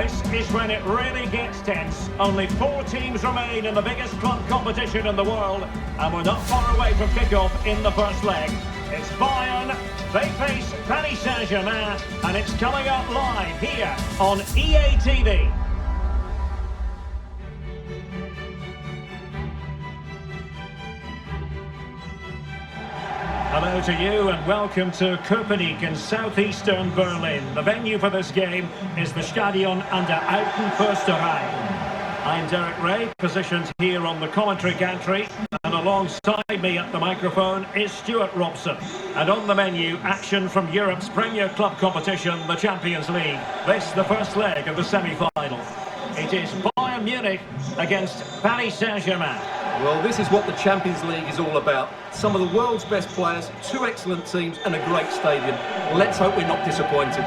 This is when it really gets tense. Only 4 teams remain in the biggest club competition in the world, and we're not far away from kickoff in the first leg. It's Bayern, they face Paris Saint-Germain, and it's coming up live here on EA TV. Hello to you and welcome to Köpenick in southeastern Berlin. The venue for this game is the Stadion an der Alten Försterei. I'm Derek Ray, positioned here on the commentary gantry, and alongside me at the microphone is Stuart Robson. And on the menu, action from Europe's premier club competition, the Champions League. This, the first leg of the semi-final. It is Bayern Munich against Paris Saint-Germain. Well, this is what the Champions League is all about. Some of the world's best players, 2 excellent teams and a great stadium. Let's hope we're not disappointed.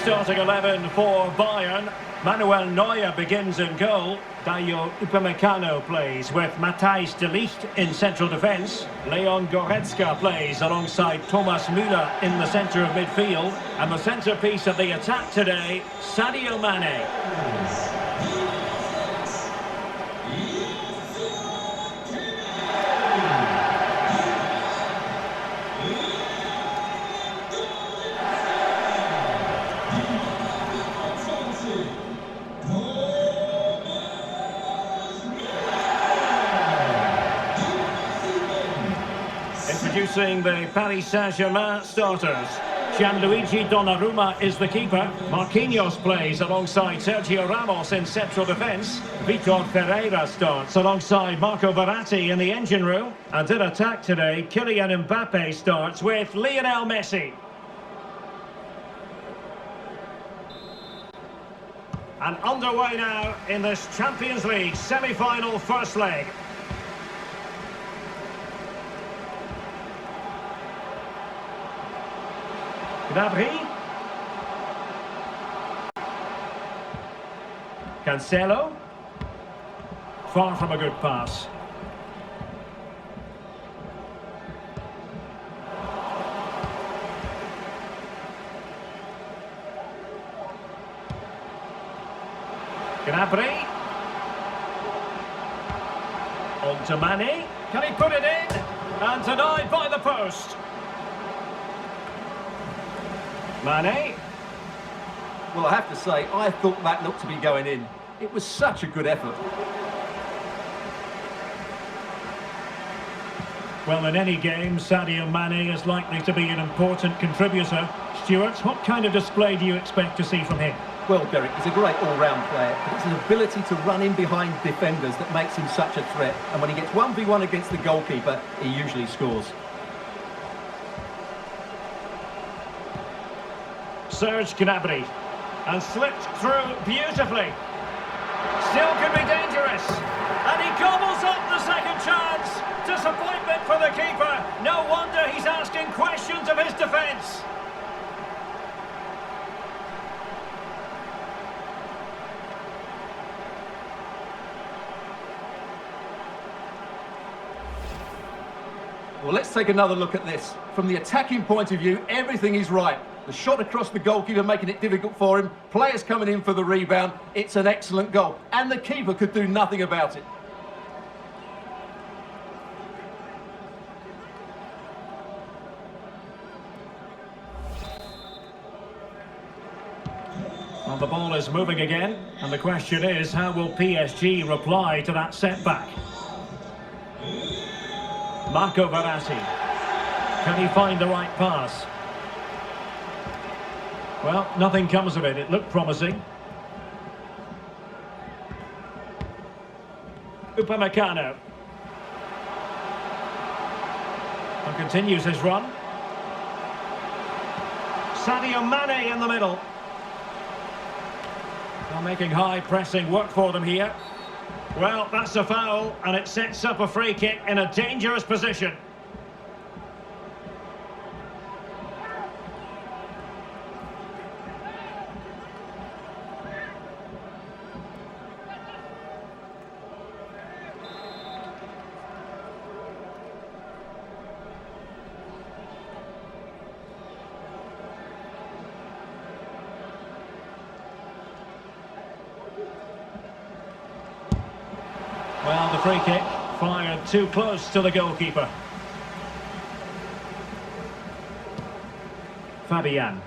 Starting 11 for Bayern. Manuel Neuer begins in goal. Dayo Upamecano plays with Matthijs de Ligt in central defence. Leon Goretzka plays alongside Thomas Müller in the centre of midfield. And the centrepiece of the attack today, Sadio Mane. Introducing the Paris Saint-Germain starters. Gianluigi Donnarumma is the keeper. Marquinhos plays alongside Sergio Ramos in central defence. Vitor Pereira starts alongside Marco Verratti in the engine room. And in attack today, Kylian Mbappe starts with Lionel Messi. And underway now in this Champions League semi-final first leg. Gnabry. Cancelo. Far from a good pass. Gnabry. On to Mane. Can he put it in? And denied by the post. Mane. Well, I have to say, I thought that looked to be going in. It was such a good effort. Well, in any game, Sadio Mane is likely to be an important contributor. Stuart, what kind of display do you expect to see from him? Well, Derek, he's a great all-round player, but it's his ability to run in behind defenders that makes him such a threat. And when he gets 1v1 against the goalkeeper, he usually scores. Serge Gnabry, and slipped through beautifully. Still could be dangerous, and he gobbles up the second chance. Disappointment for the keeper. No wonder he's asking questions of his defence. Well, let's take another look at this. From the attacking point of view, everything is right. The shot across the goalkeeper making it difficult for him. Players coming in for the rebound. It's an excellent goal. And the keeper could do nothing about it. Well, the ball is moving again. And the question is, how will PSG reply to that setback? Marco Verratti. Can he find the right pass? Well, nothing comes of it. It looked promising. Upamecano. And continues his run. Sadio Mane in the middle. They're making high pressing work for them here. Well, that's a foul, and it sets up a free kick in a dangerous position. Well, the free kick fired too close to the goalkeeper. Fabian.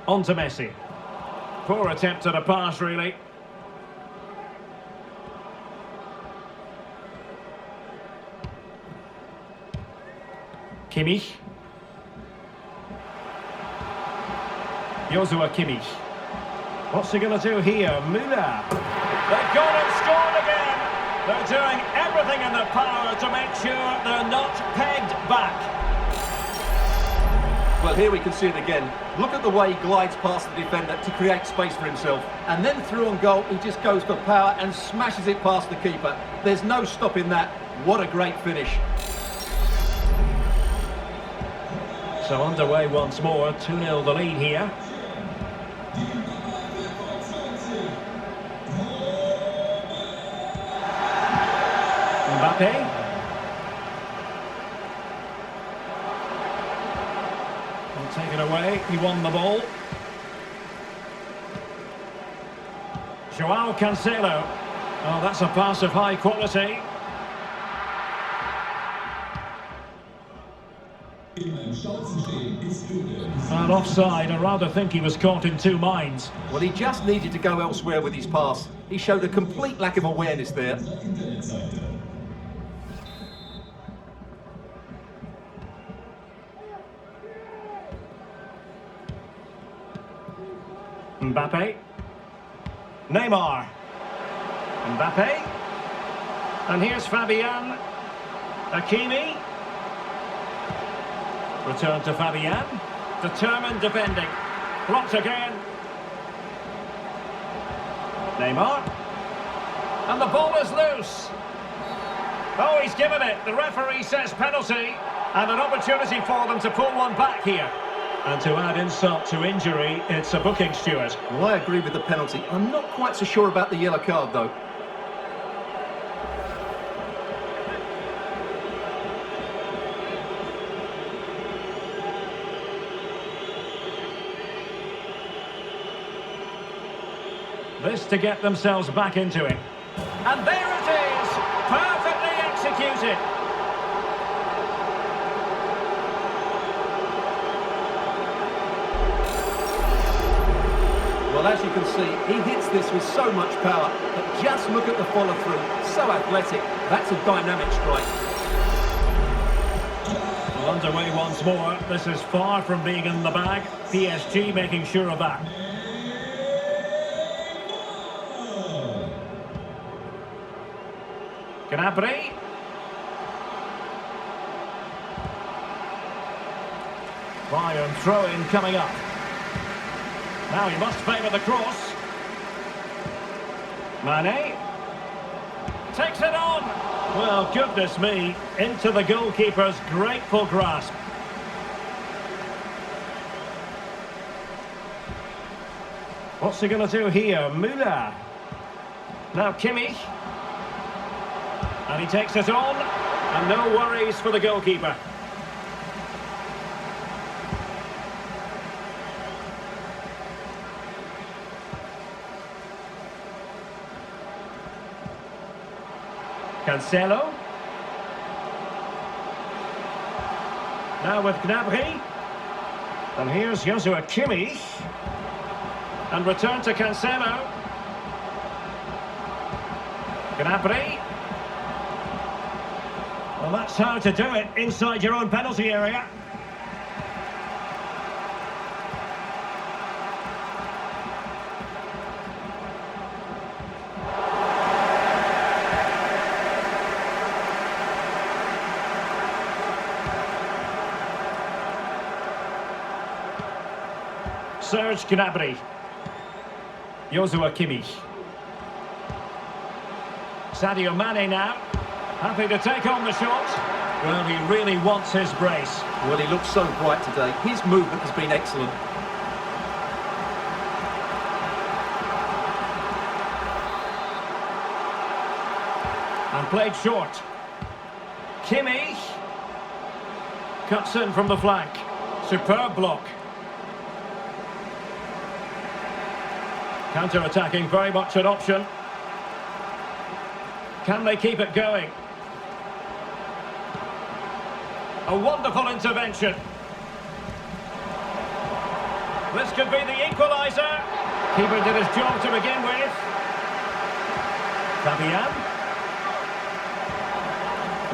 On to Messi. Poor attempt at a pass, really. Kimmich. Joshua Kimmich. What's he going to do here? Müller. They've gone and scored again. They're doing everything in their power to make sure they're not pegged back. Well, here we can see it again. Look at the way he glides past the defender to create space for himself. And then through on goal, he just goes for power and smashes it past the keeper. There's no stopping that. What a great finish. So underway once more, 2-0 the lead here. Mbappe. Will take it away. He won the ball. Joao Cancelo. Oh, that's a pass of high quality. And offside. I rather think he was caught in two minds. Well, he just needed to go elsewhere with his pass. He showed a complete lack of awareness there. Mbappe. Neymar. Mbappe. And here's Fabian. Hakimi. Return to Fabian. Determined defending. Blocked again. Neymar. And the ball is loose. Oh, he's given it. The referee says penalty. And an opportunity for them to pull one back here. And to add insult to injury, it's a booking, Stuart. Well, I agree with the penalty. I'm not quite so sure about the yellow card, though. This to get themselves back into it. And there it is! Perfectly executed! Well, as you can see, he hits this with so much power, but just look at the follow-through. So athletic. That's a dynamic strike. Well, underway once more. This is far from being in the bag. PSG making sure of that. Gnabry. Bayern throw-in coming up. Now he must favour the cross. Mane. Takes it on. Well, goodness me. Into the goalkeeper's grateful grasp. What's he going to do here? Müller. Now Kimmich. And he takes it on. And no worries for the goalkeeper. Cancelo. Now with Gnabry. And here's Joshua Kimmich. And return to Cancelo. Gnabry. Well, that's how to do it inside your own penalty area. Serge Gnabry. Joshua Kimmich. Sadio Mane now. Happy to take on the shot. Well, he really wants his brace. Well, he looks so bright today. His movement has been excellent. And played short. Kimmich. Cuts in from the flank. Superb block. Counter-attacking, very much an option. Can they keep it going? A wonderful intervention. This could be the equaliser. Keeper did his job to begin with. Fabian.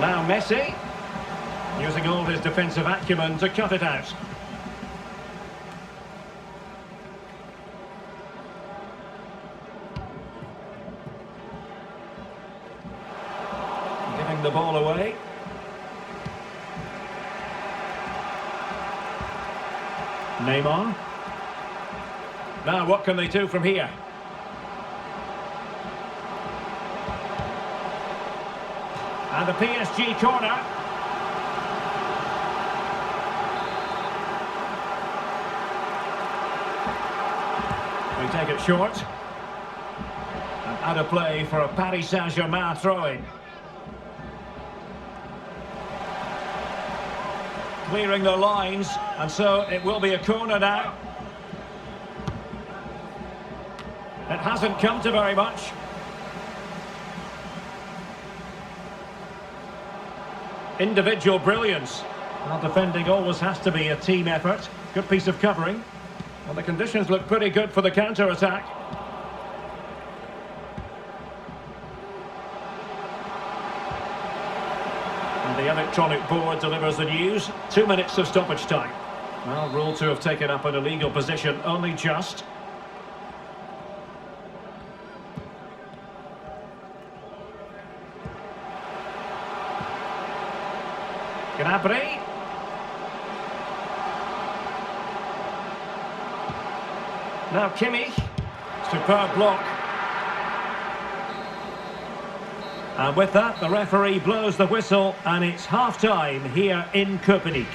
Now Messi. Using all his defensive acumen to cut it out. Giving the ball away. Neymar. Now what can they do from here? And the PSG corner. We take it short. And out of play for a Paris Saint-Germain throw-in. Clearing their lines, and so it will be a corner now. It hasn't come to very much. Individual brilliance. Well, defending always has to be a team effort. Good piece of covering. Well, the conditions look pretty good for the counter-attack. And the electronic board delivers the news. 2 minutes of stoppage time. Well, ruled to have taken up an illegal position, only just. Gnabry. Now Kimmich. Superb block. And with that, the referee blows the whistle, and it's half-time here in Köpenick.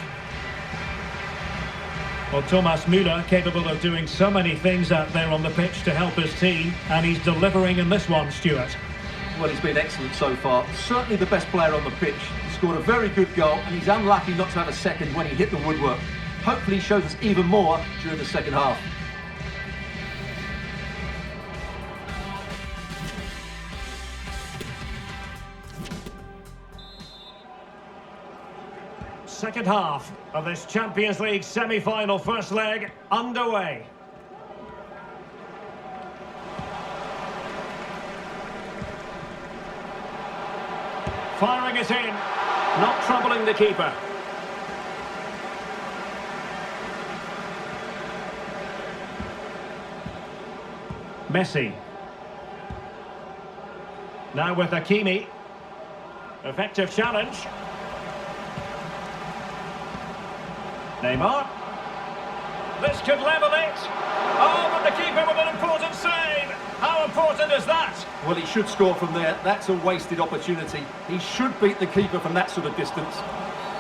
Well, Thomas Müller, capable of doing so many things out there on the pitch to help his team, and he's delivering in this one, Stuart. Well, he's been excellent so far. Certainly the best player on the pitch. He scored a very good goal, and he's unlucky not to have a second when he hit the woodwork. Hopefully he shows us even more during the second half. Second half of this Champions League semi-final first leg underway. Firing it in, not troubling the keeper. Messi. Now with Hakimi. Effective challenge. Neymar. This could level it. Oh, but the keeper with an important save. How important is that? Well, he should score from there. That's a wasted opportunity. He should beat the keeper from that sort of distance.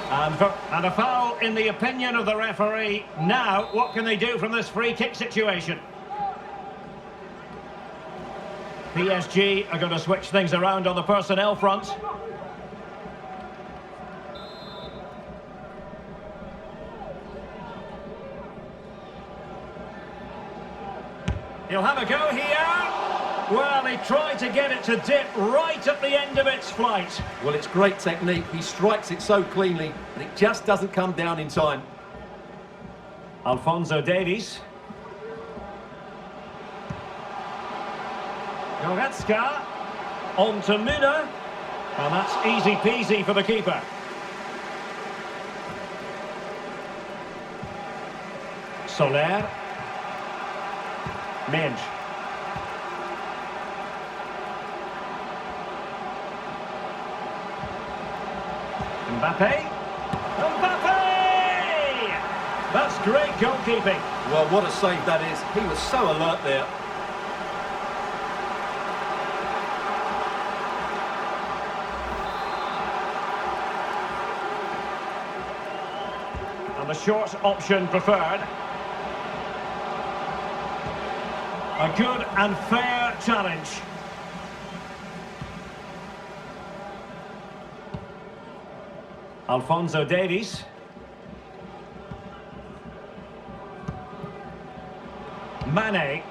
And a foul in the opinion of the referee. Now, what can they do from this free kick situation? PSG are going to switch things around on the personnel front. He'll have a go here. Well, he tried to get it to dip right at the end of its flight. Well, it's great technique. He strikes it so cleanly, and it just doesn't come down in time. Alphonso Davies. Goretzka. On to Müller. And that's easy peasy for the keeper. Soler. Mensch. Mbappe. That's great goalkeeping. Well, what a save that is. He was so alert there. And the short option preferred. A good and fair challenge. Alphonso Davies. Mane.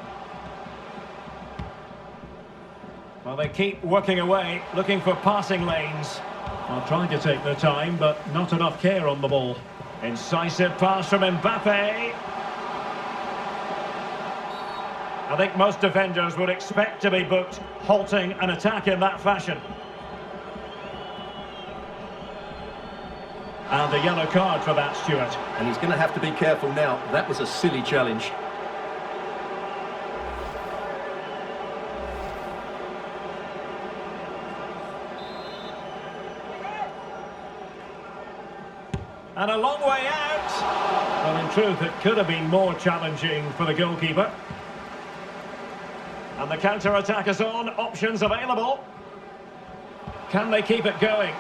Well, they keep working away, looking for passing lanes. Well, trying to take their time, but not enough care on the ball. Incisive pass from Mbappe. I think most defenders would expect to be booked, halting an attack in that fashion. And a yellow card for that, Stuart. And he's going to have to be careful now. That was a silly challenge. And a long way out. Well, in truth, it could have been more challenging for the goalkeeper. And the counter-attack is on. Options available. Can they keep it going?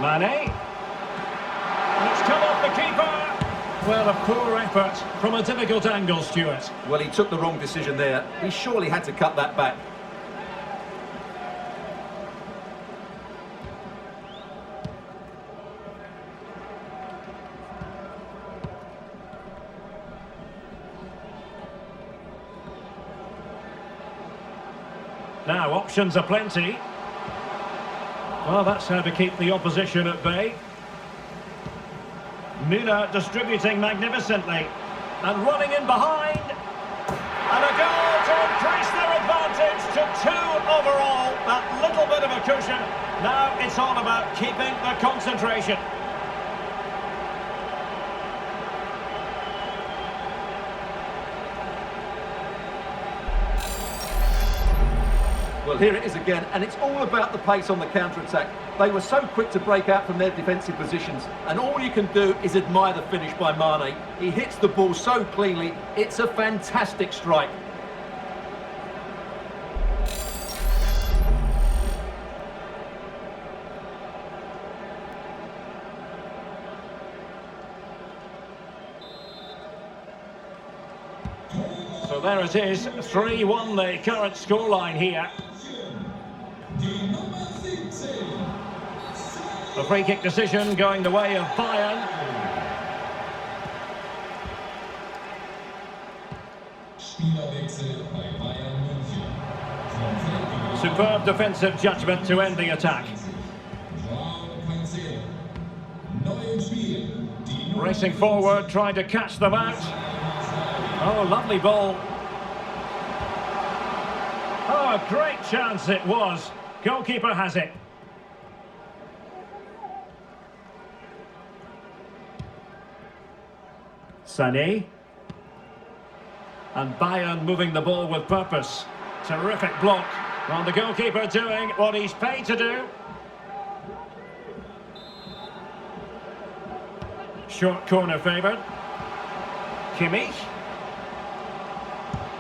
Mane. And it's come off the keeper. Well, a poor effort from a difficult angle, Stuart. Well, he took the wrong decision there. He surely had to cut that back. Now, options are plenty. Well, that's how to keep the opposition at bay. Müller distributing magnificently. And running in behind. And a goal to increase their advantage to 2 overall. That little bit of a cushion. Now it's all about keeping the concentration. Well, here it is again, and it's all about the pace on the counter-attack. They were so quick to break out from their defensive positions, and all you can do is admire the finish by Mane. He hits the ball so cleanly, it's a fantastic strike. So there it is, 3-1 the current scoreline here. A free kick decision going the way of Bayern. Superb defensive judgment to end the attack. Racing forward, trying to catch them out. Oh, lovely ball. Oh, a great chance it was. Goalkeeper has it. Sané. And Bayern moving the ball with purpose. Terrific block. Well, the goalkeeper doing what he's paid to do. Short corner favoured. Kimmich.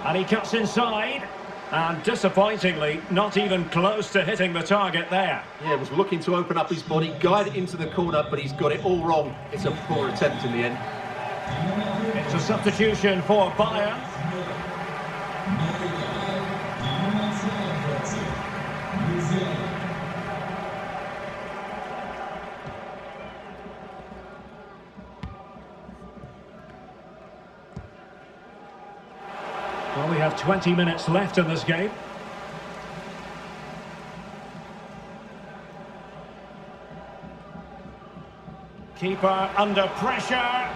And he cuts inside. And disappointingly, not even close to hitting the target there. Yeah, was looking to open up his body, guide it into the corner, but he's got it all wrong. It's a poor attempt in the end. It's a substitution for Bayern. Well, we have 20 minutes left in this game. Keeper under pressure.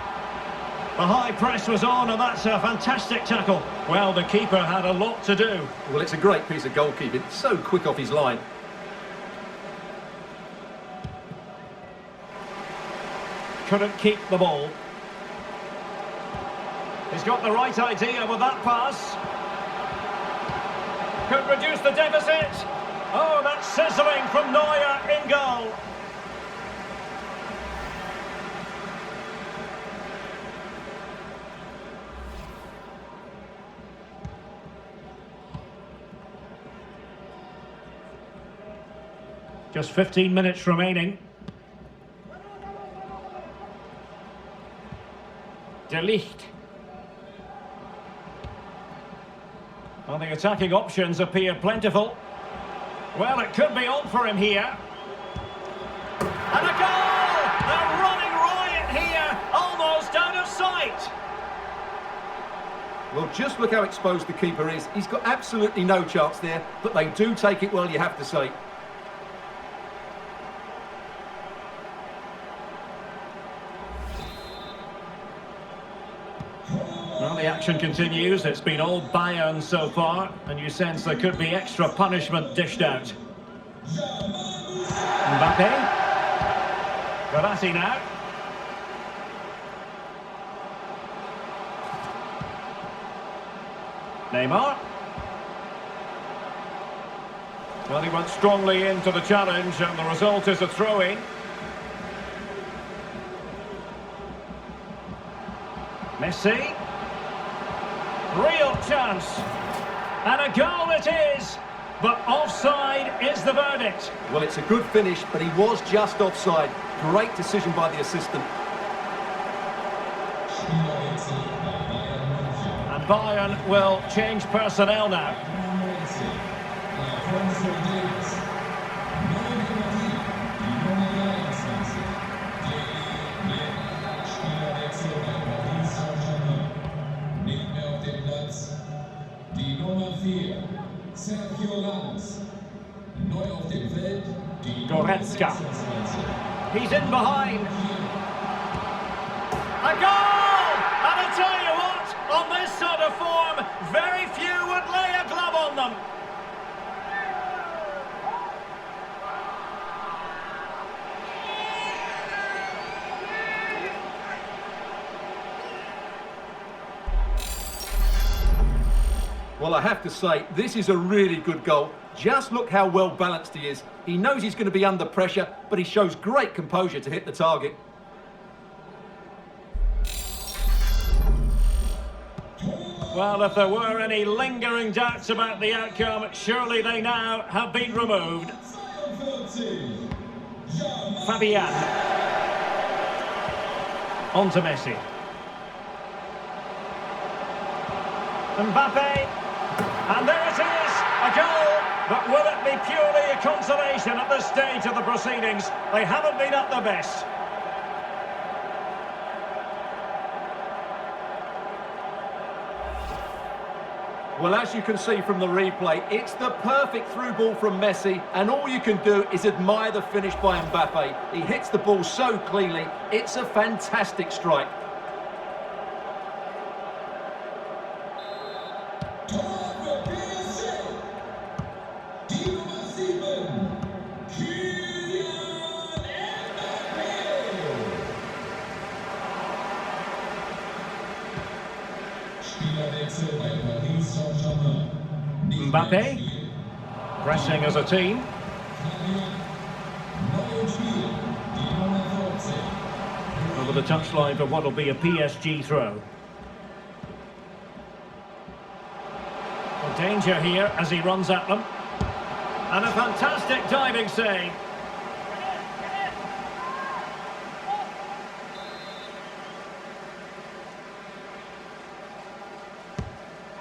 The high press was on, and that's a fantastic tackle. Well, the keeper had a lot to do. Well, it's a great piece of goalkeeping. So quick off his line. Couldn't keep the ball. He's got the right idea with that pass. Could reduce the deficit. Oh, that's sizzling from Neuer in goal. Just 15 minutes remaining. De Ligt. Well, the attacking options appear plentiful. Well, it could be on for him here. And a goal! They're running riot here, almost out of sight. Well, just look how exposed the keeper is. He's got absolutely no chance there, but they do take it well, you have to say. Well, the action continues. It's been all Bayern so far, and you sense there could be extra punishment dished out. Mbappe. Verratti now. Neymar. Well, he went strongly into the challenge, and the result is a throw-in. Messi. Real chance. And a goal it is. But offside is the verdict. Well, it's a good finish, but he was just offside. Great decision by the assistant. And Bayern will change personnel now. Goretzka. He's in behind. A goal! And I tell you what, on this sort of form, very few would lay a glove on them. Well, I have to say, this is a really good goal. Just look how well balanced he is. He knows he's going to be under pressure, but he shows great composure to hit the target. Well, if there were any lingering doubts about the outcome, surely they now have been removed. Fabian. On to Messi. Mbappe. And there it is, a goal. But will it be purely a consolation at this stage of the proceedings? They haven't been at their best. Well, as you can see from the replay, it's the perfect through ball from Messi, and all you can do is admire the finish by Mbappe. He hits the ball so cleanly, it's a fantastic strike. Mbappe, pressing as a team. Over the touchline for what will be a PSG throw. Well, danger here as he runs at them. And a fantastic diving save.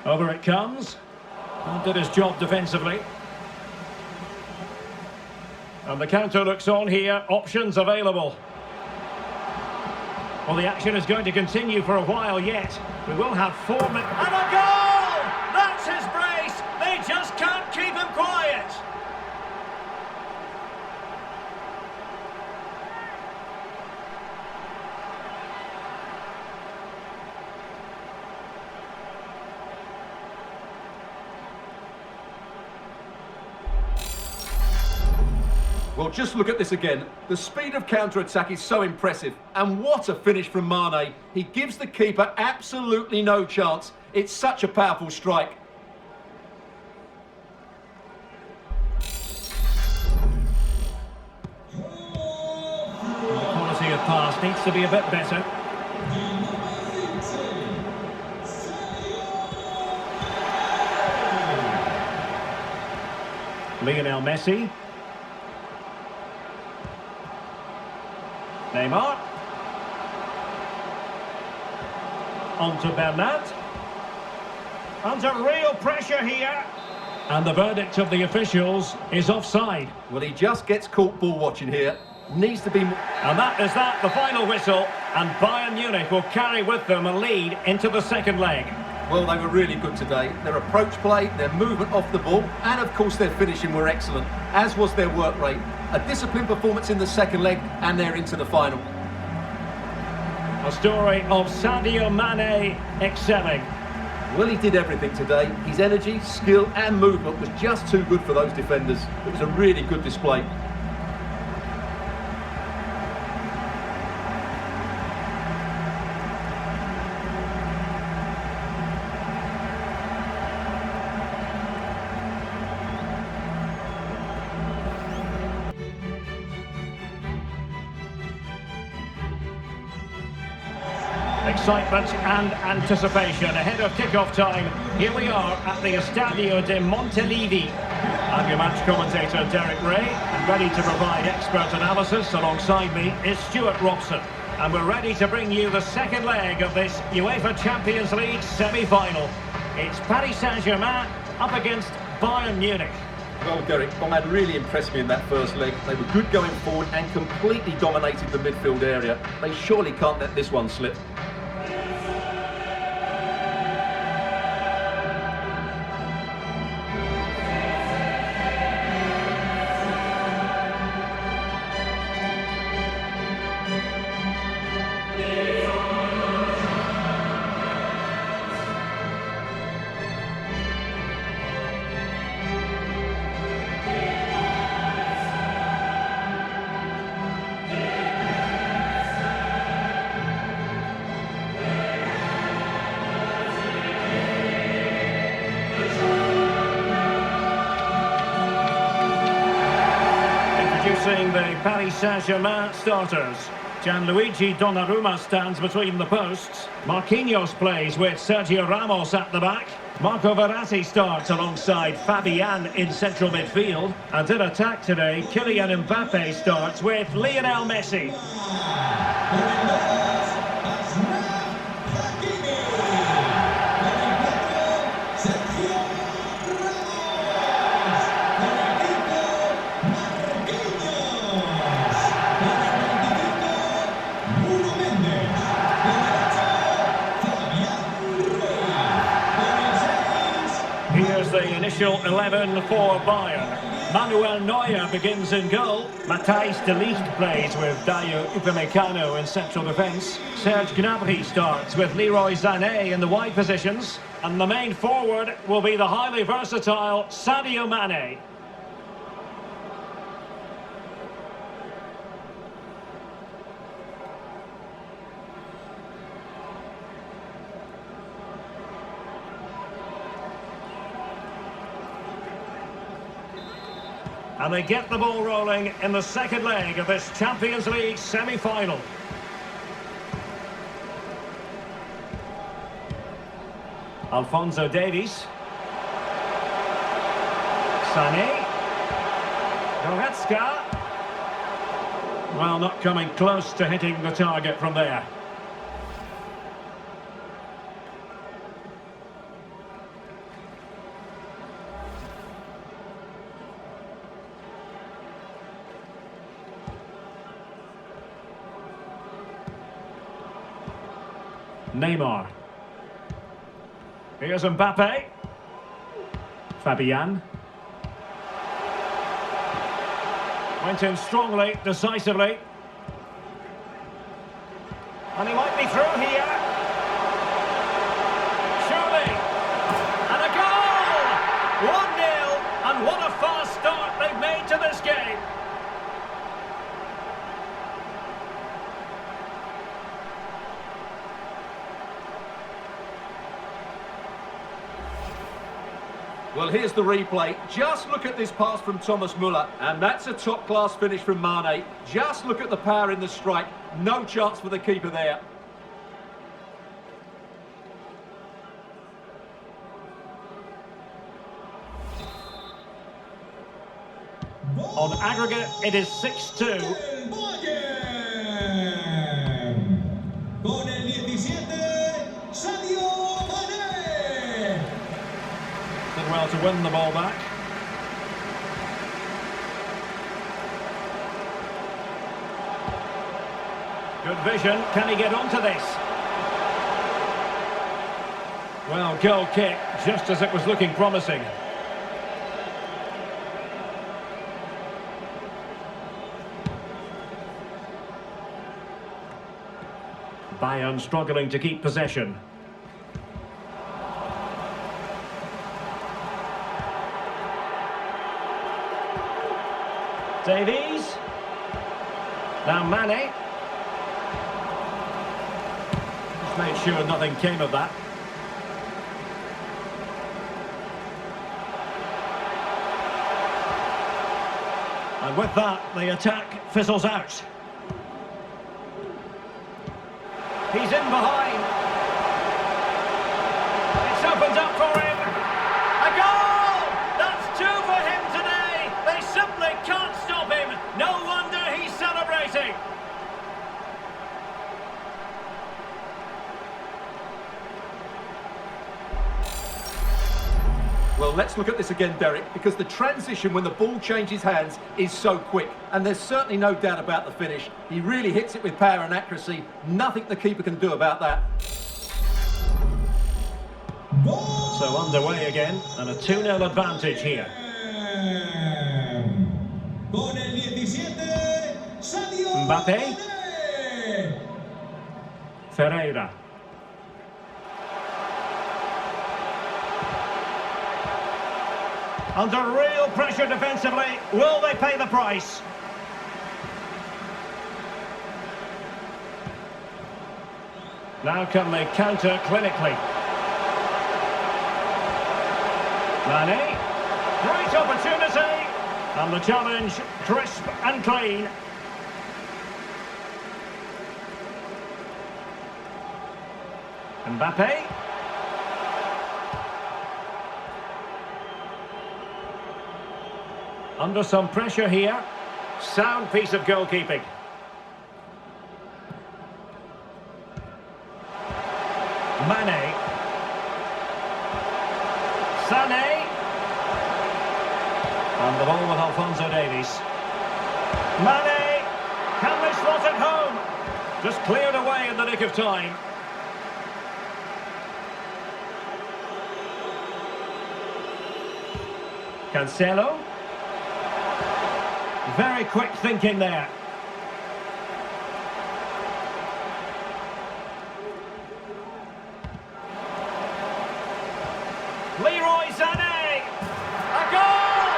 Over it comes. And did his job defensively. And the counter looks on here. Options available. Well, the action is going to continue for a while yet. We will have 4 minutes. And a goal! That's his brace. They just can't keep him quiet. Well, just look at this again. The speed of counter-attack is so impressive. And what a finish from Mane. He gives the keeper absolutely no chance. It's such a powerful strike. The quality of pass needs to be a bit better. Lionel Messi. Neymar. On to Bernat. Under real pressure here. And the verdict of the officials is offside. Well, he just gets caught ball watching here. Needs to be... And that is the final whistle. And Bayern Munich will carry with them a lead into the second leg. Well, they were really good today. Their approach play, their movement off the ball, and of course their finishing were excellent, as was their work rate. A disciplined performance in the second leg, and they're into the final. A story of Sadio Mane excelling. Well, he did everything today. His energy, skill and movement was just too good for those defenders. It was a really good display. Excitement and anticipation ahead of kick-off time. Here we are at the Estadio de Montelivi. I'm your match commentator, Derek Ray, and ready to provide expert analysis. Alongside me is Stuart Robson. And we're ready to bring you the second leg of this UEFA Champions League semi-final. It's Paris Saint-Germain up against Bayern Munich. Well, Derek, Bayern really impressed me in that first leg. They were good going forward and completely dominated the midfield area. They surely can't let this one slip. Introducing the Paris Saint-Germain starters. Gianluigi Donnarumma stands between the posts. Marquinhos plays with Sergio Ramos at the back. Marco Verratti starts alongside Fabian in central midfield. And in attack today, Kylian Mbappe starts with Lionel Messi. Here's the initial 11 for Bayern. Manuel Neuer begins in goal. Matthijs de Ligt plays with Dayo Upamecano in central defence. Serge Gnabry starts with Leroy Sané in the wide positions. And the main forward will be the highly versatile Sadio Mane. And they get the ball rolling in the second leg of this Champions League semi-final. Alphonso Davies. Sané. Goretzka. Well, not coming close to hitting the target from there. Neymar. Here's Mbappe. Fabian. Went in strongly, decisively. And he might be through here. Surely. And a goal! 1-0. And what a fast start they've made to this game. Well, here's the replay. Just look at this pass from Thomas Müller, and that's a top-class finish from Mane. Just look at the power in the strike. No chance for the keeper there. On aggregate, it is 6-2. to win the ball back. Good vision. Can he get onto this? Well, goal kick, just as it was looking promising. Bayern struggling to keep possession. Davies. Now Mane. Just made sure nothing came of that. And with that, the attack fizzles out. He's in behind. It's opened up for him. A goal! That's two for him today. They simply can't stop him. No wonder he's celebrating. Well, let's look at this again, Derek, because the transition when the ball changes hands is so quick. And there's certainly no doubt about the finish. He really hits it with power and accuracy. Nothing the keeper can do about that. So underway again, and a 2-0 advantage here. Mbappe. Ferreira. Under real pressure defensively, will they pay the price? Now can they counter clinically? Mane, great opportunity, and the challenge crisp and clean. Mbappe. Under some pressure here. Sound piece of goalkeeping. Mane. Sané. And the ball with Alphonso Davies. Mane. Can they slot it home? Just cleared away in the nick of time. Cancelo. Very quick thinking there. Leroy Sané! A goal!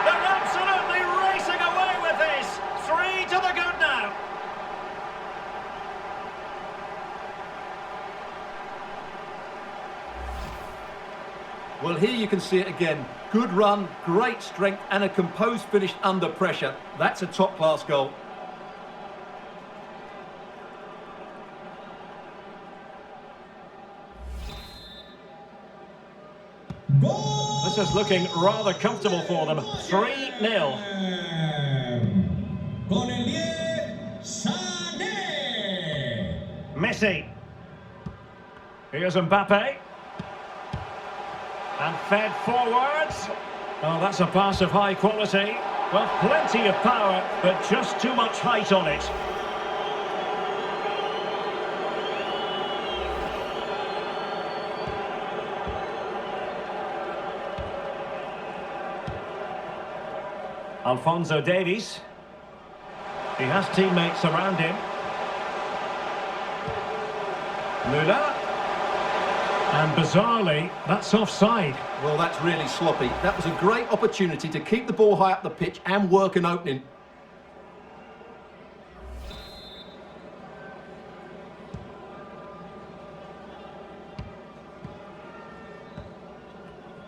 They're absolutely racing away with this! 3 to the good now. Well, here you can see it again. Good run, great strength, and a composed finish under pressure. That's a top-class goal. This is looking rather comfortable for them. 3-0. Messi. Here's Mbappe. And fed forwards. Oh, that's a pass of high quality. Well, plenty of power, but just too much height on it. Alphonso Davies. He has teammates around him. Müller. And bizarrely, that's offside. Well, that's really sloppy. That was a great opportunity to keep the ball high up the pitch and work an opening.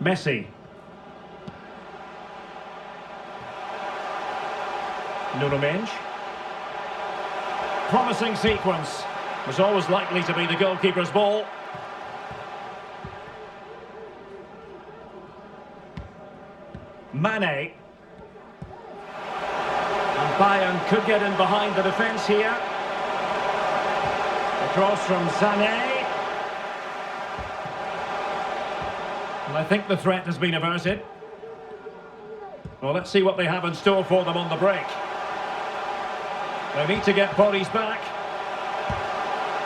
Messi. Nuno Mendes. Promising sequence. Was always likely to be the goalkeeper's ball. Mane. And Bayern could get in behind the defence here. Across from Sané. I think the threat has been averted. Well, let's see what they have in store for them on the break. They need to get bodies back.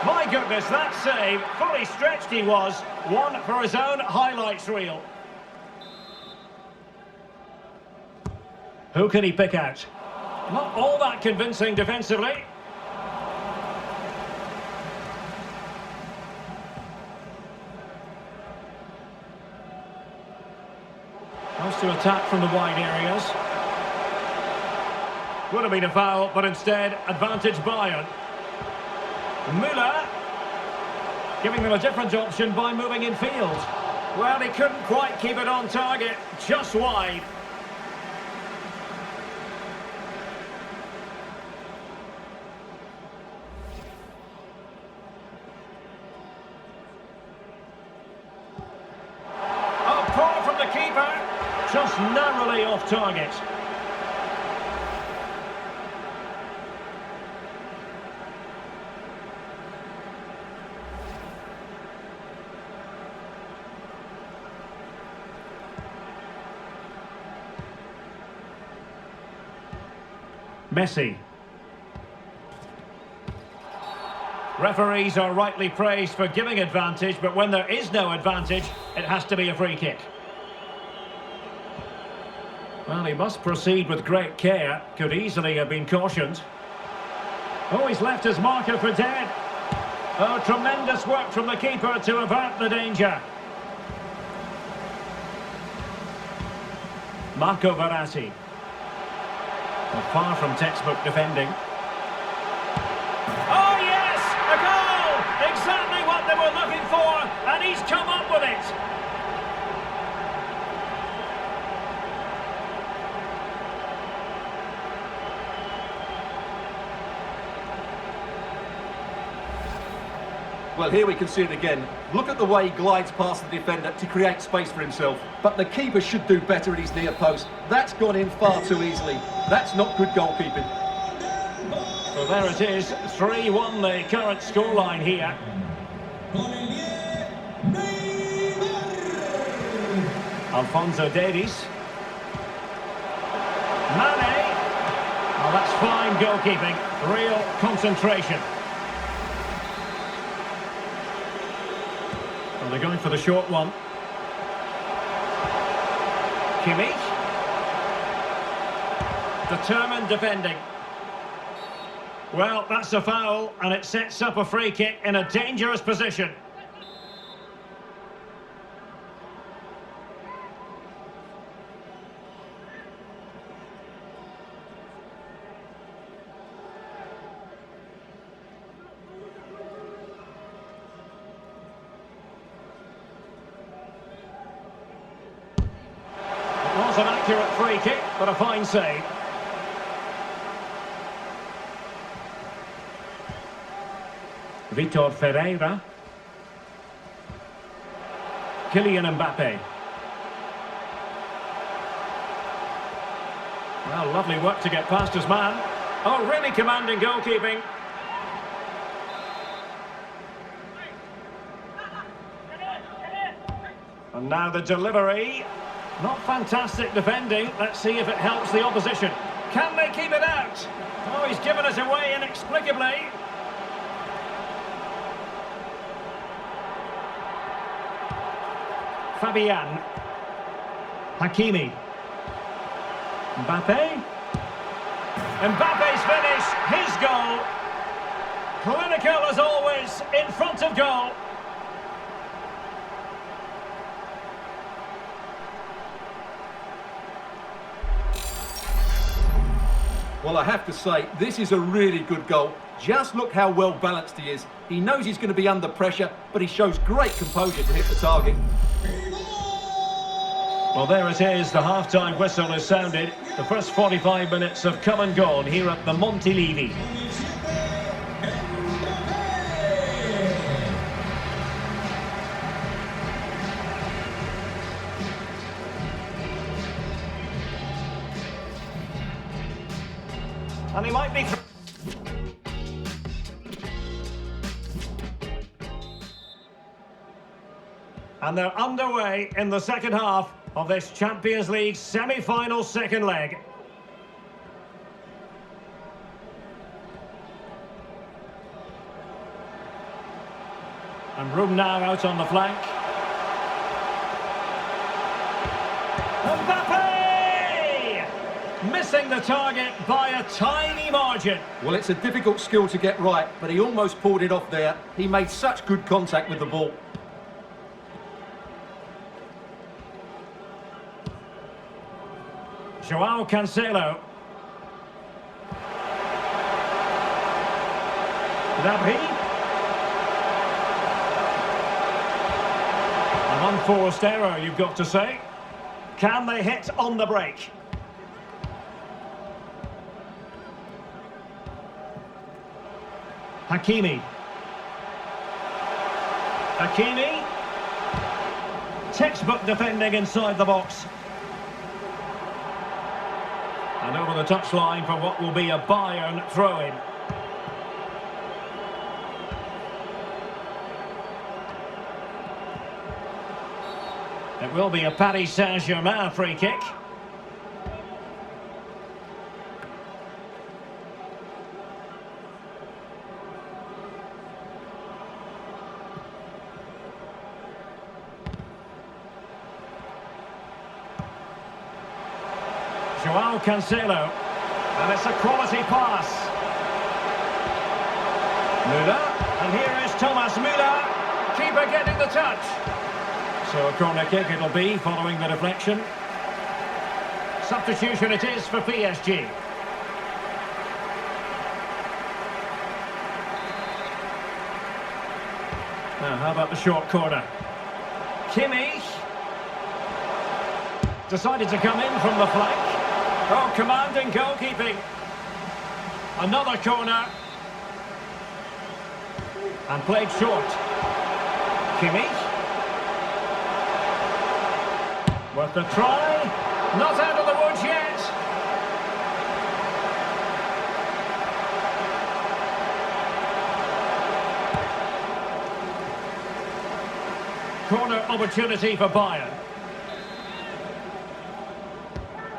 My goodness, that save, fully stretched he was. One for his own highlights reel. Who can he pick out? Not all that convincing defensively. Wants to attack from the wide areas. Would have been a foul, but instead, advantage Bayern. Müller, giving them a different option by moving in field. Well, he couldn't quite keep it on target, just wide. Oh, poor from the keeper, just narrowly off target. Messi. Referees are rightly praised for giving advantage, but when there is no advantage, it has to be a free kick. Well, he must proceed with great care. Could easily have been cautioned. Oh, he's left his marker for dead. Oh, tremendous work from the keeper to avert the danger. Marco Verratti. Well, far from textbook defending. Oh yes, a goal! Exactly what they were looking for, and he's come up with it. Well, here we can see it again. Look at the way he glides past the defender to create space for himself. But the keeper should do better at his near post. That's gone in far too easily. That's not good goalkeeping. Well, there it is. 3-1 the current scoreline here. Alphonso Davies. Mane. Well, that's fine goalkeeping. Real concentration. Well, they're going for the short one. Kimmich. Determined defending. Well, that's a foul, and it sets up a free kick in a dangerous position. It was an accurate free kick, but a fine save. Vitor Ferreira. Kylian Mbappe. Well, lovely work to get past his man. Oh, really commanding goalkeeping. And now the delivery. Not fantastic defending. Let's see if it helps the opposition. Can they keep it out? Oh, he's given us away inexplicably. Fabian. Hakimi. Mbappe. Mbappe's finish, his goal. Clinical as always, in front of goal. Well, I have to say, this is a really good goal. Just look how well balanced he is. He knows he's going to be under pressure, but he shows great composure to hit the target. Well, there it is. The half-time whistle is sounded. The first 45 minutes have come and gone here at the Montilivi. And he might be... And they're underway in the second half of this Champions League semi-final second leg. And room now out on the flank. Mbappe! Missing the target by a tiny margin. Well, it's a difficult skill to get right, but he almost pulled it off there. He made such good contact with the ball. João Cancelo. Gnabry. An unforced error, you've got to say. Can they hit on the break? Hakimi. Hakimi. Textbook defending inside the box. And over the touchline for what will be a Bayern throw-in. It will be a Paris Saint-Germain free kick. João Cancelo, and it's a quality pass. Müller, and here is Thomas Müller, keeper getting the touch. So a corner kick it'll be following the deflection. Substitution it is for PSG. Now how about the short corner? Kimmich decided to come in from the flank. Oh, commanding goalkeeping. Another corner. And played short. Kimmich. Worth the try. Not out of the woods yet. Corner opportunity for Bayern.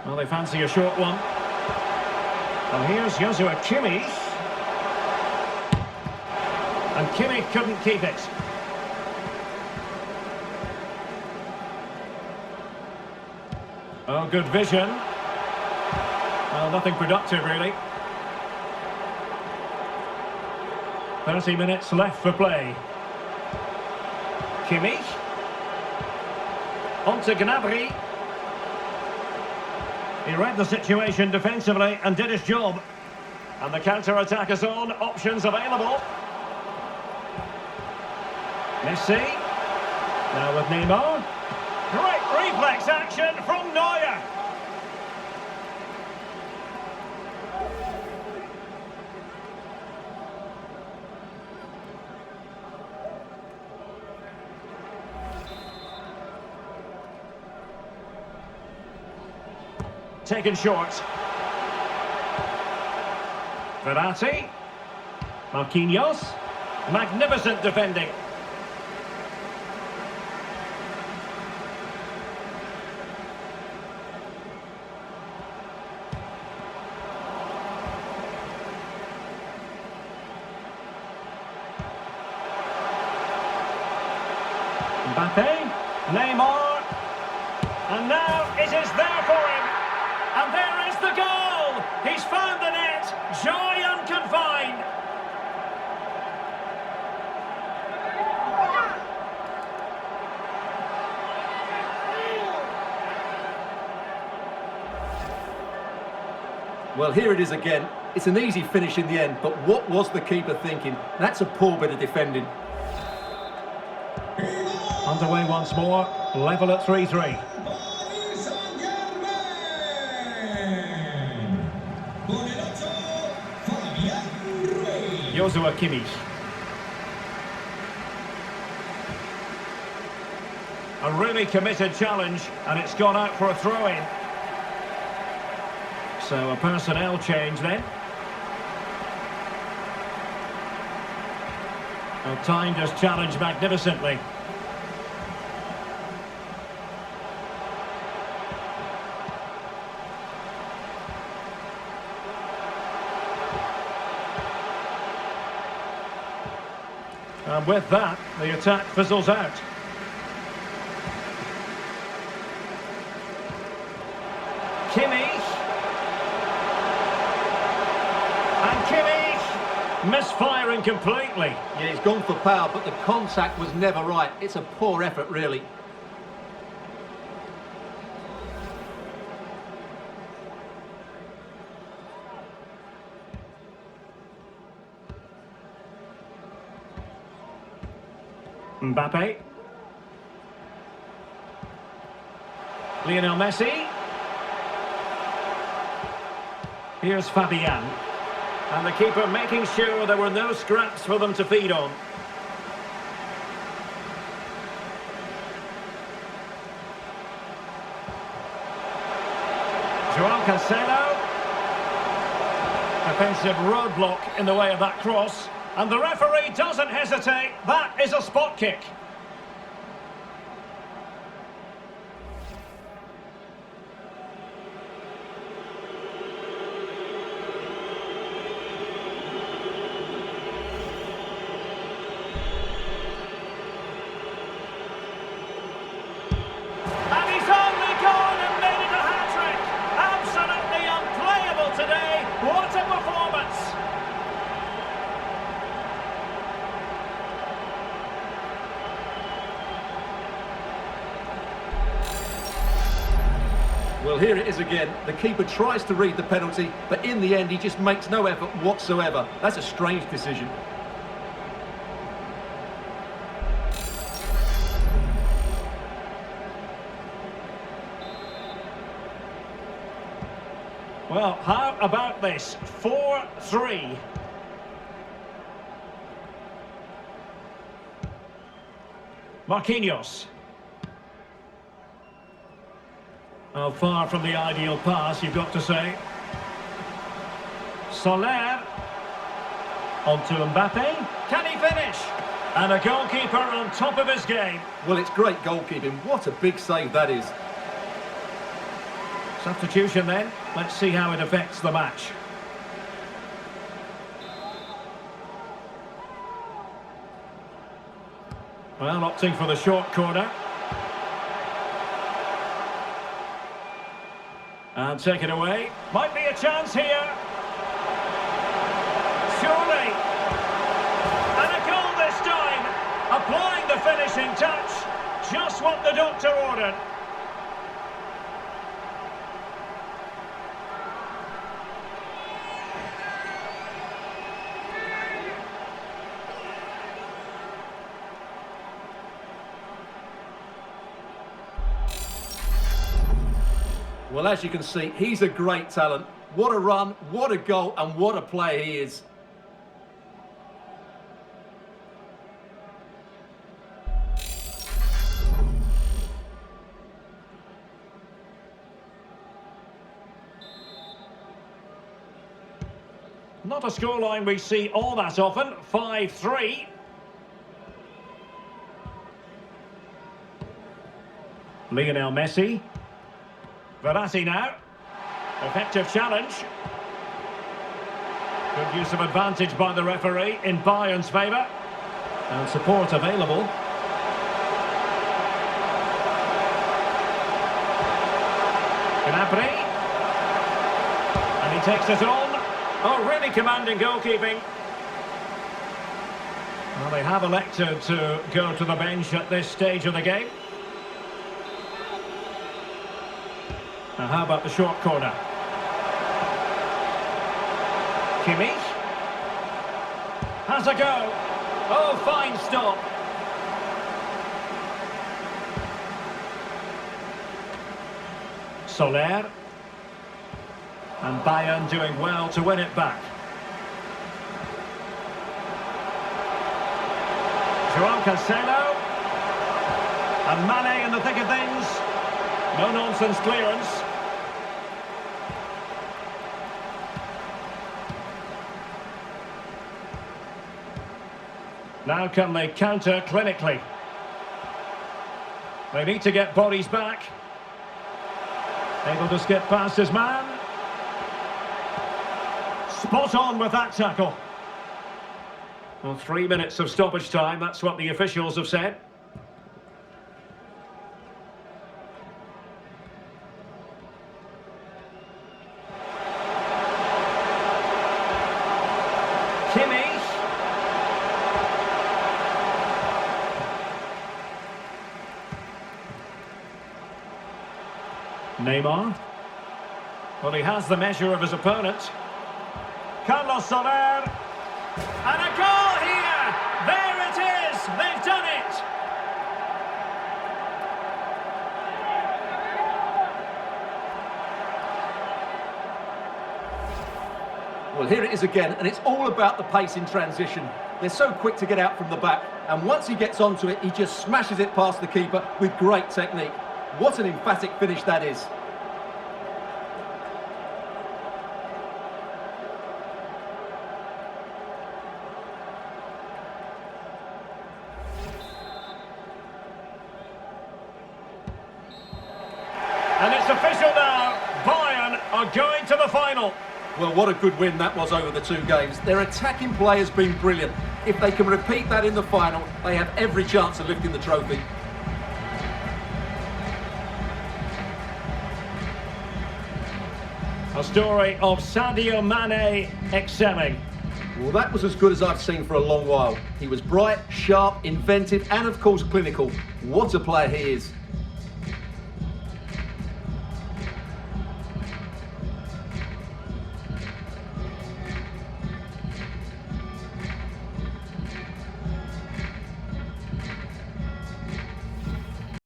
Well, they fancy a short one. And here's Joshua Kimmich. And Kimmich couldn't keep it. Oh, good vision. Well, nothing productive, really. 30 minutes left for play. Kimmich. On to Gnabry. He read the situation defensively and did his job. And the counter-attack is on, options available. Messi. Now with Neymar. Great reflex action from Neuer. Taken short. Verratti. Marquinhos. Magnificent defending. Mbappe. Neymar. And now it is there for him. And there is the goal! He's found the net! Joy unconfined! Well, here it is again. It's an easy finish in the end, but what was the keeper thinking? That's a poor bit of defending. Underway once more, level at 3-3. Joshua Kimmich. A really committed challenge, and it's gone out for a throw-in. So a personnel change then. Well, timed his challenge magnificently. And with that, the attack fizzles out. Kimmich. And Kimmich misfiring completely. Yeah, he's gone for power, but the contact was never right. It's a poor effort, really. Mbappe. Lionel Messi. Here's Fabian. And the keeper making sure there were no scraps for them to feed on. João Cancelo. Defensive roadblock in the way of that cross. And the referee doesn't hesitate. That is a spot kick. And he's only gone and made it a hat-trick. Absolutely unplayable today. What a performance. Well, here it is again. The keeper tries to read the penalty, but in the end, he just makes no effort whatsoever. That's a strange decision. Well, how about this? 4-3. Marquinhos. Oh, far from the ideal pass, you've got to say. Soler. On to Mbappe. Can he finish? And a goalkeeper on top of his game. Well, it's great goalkeeping. What a big save that is. Substitution then. Let's see how it affects the match. Well, opting for the short corner. And take it away. Might be a chance here. Surely. And a goal this time. Applying the finishing touch. Just what the doctor ordered. Well, as you can see, he's a great talent. What a run, what a goal, and what a player he is. Not a scoreline we see all that often. 5-3. Lionel Messi. Verratti now. Effective challenge. Good use of advantage by the referee in Bayern's favour. And support available. Gnabry. And he takes it on. Oh, really commanding goalkeeping. Well, they have elected to go to the bench at this stage of the game. Now, how about the short corner? Kimmich. Has a go. Oh, fine stop. Soler. And Bayern doing well to win it back. João Cancelo. And Mane in the thick of things. No-nonsense clearance. Now can they counter clinically? They need to get bodies back. Able to skip past his man. Spot on with that tackle. Well, 3 minutes of stoppage time, that's what the officials have said. Kimmich. Neymar. Well, he has the measure of his opponent. Carlos Soler. And a goal here! There it is! They've done it! Well, here it is again, and it's all about the pace in transition. They're so quick to get out from the back, and once he gets onto it, he just smashes it past the keeper with great technique. What an emphatic finish that is. And it's official now. Bayern are going to the final. Well, what a good win that was over the two games. Their attacking play has been brilliant. If they can repeat that in the final, they have every chance of lifting the trophy. A story of Sadio Mane excelling. Well, that was as good as I've seen for a long while. He was bright, sharp, inventive, and of course clinical. What a player he is.